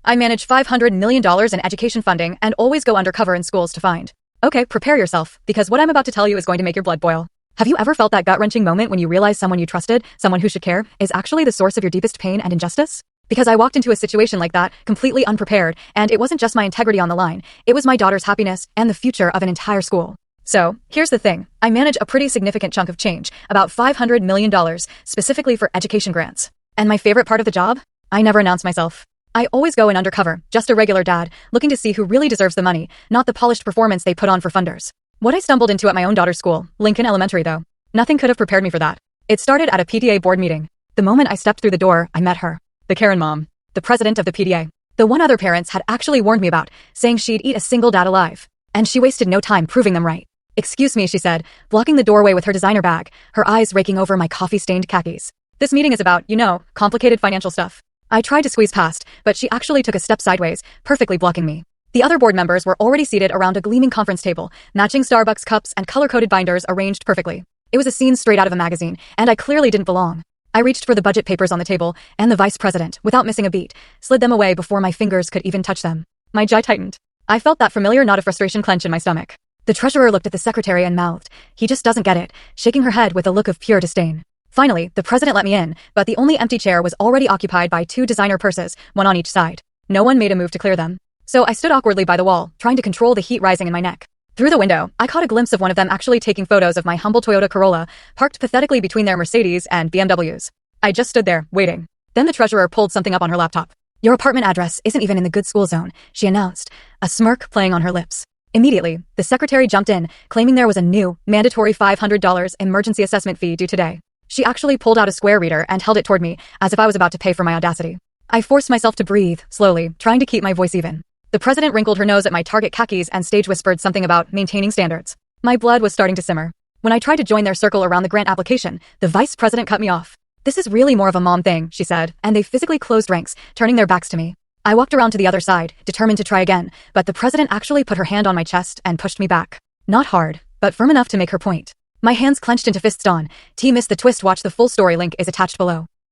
I manage $500 million in education funding and always go undercover in schools to find. Okay, prepare yourself, because what I'm about to tell you is going to make your blood boil. Have you ever felt that gut-wrenching moment when you realize someone you trusted, someone who should care, is actually the source of your deepest pain and injustice? Because I walked into a situation like that, completely unprepared, and it wasn't just my integrity on the line, it was my daughter's happiness and the future of an entire school. So, here's the thing. I manage a pretty significant chunk of change, about $500 million, specifically for education grants. And my favorite part of the job? I never announce myself. I always go in undercover, just a regular dad, looking to see who really deserves the money, not the polished performance they put on for funders. What I stumbled into at my own daughter's school, Lincoln Elementary though. Nothing could have prepared me for that. It started at a PTA board meeting. The moment I stepped through the door, I met her. The Karen mom. The president of the PTA. The one other parents had actually warned me about, saying she'd eat a single dad alive. And she wasted no time proving them right. "Excuse me," she said, blocking the doorway with her designer bag, her eyes raking over my coffee-stained khakis. "This meeting is about, complicated financial stuff." I tried to squeeze past, but she actually took a step sideways, perfectly blocking me. The other board members were already seated around a gleaming conference table, matching Starbucks cups and color-coded binders arranged perfectly. It was a scene straight out of a magazine, and I clearly didn't belong. I reached for the budget papers on the table, and the vice president, without missing a beat, slid them away before my fingers could even touch them. My jaw tightened. I felt that familiar knot of frustration clench in my stomach. The treasurer looked at the secretary and mouthed, "He just doesn't get it," shaking her head with a look of pure disdain. Finally, the president let me in, but the only empty chair was already occupied by two designer purses, one on each side. No one made a move to clear them. So I stood awkwardly by the wall, trying to control the heat rising in my neck. Through the window, I caught a glimpse of one of them actually taking photos of my humble Toyota Corolla, parked pathetically between their Mercedes and BMWs. I just stood there, waiting. Then the treasurer pulled something up on her laptop. "Your apartment address isn't even in the good school zone," she announced, a smirk playing on her lips. Immediately, the secretary jumped in, claiming there was a new, mandatory $500 emergency assessment fee due today. She actually pulled out a square reader and held it toward me, as if I was about to pay for my audacity. I forced myself to breathe, slowly, trying to keep my voice even. The president wrinkled her nose at my Target khakis and stage whispered something about maintaining standards. My blood was starting to simmer. When I tried to join their circle around the grant application, the vice president cut me off. "This is really more of a mom thing," she said, and they physically closed ranks, turning their backs to me. I walked around to the other side, determined to try again, but the president actually put her hand on my chest and pushed me back. Not hard, but firm enough to make her point. My hands clenched into fists on. T-Miss the Twist. Watch the full story, link is attached below.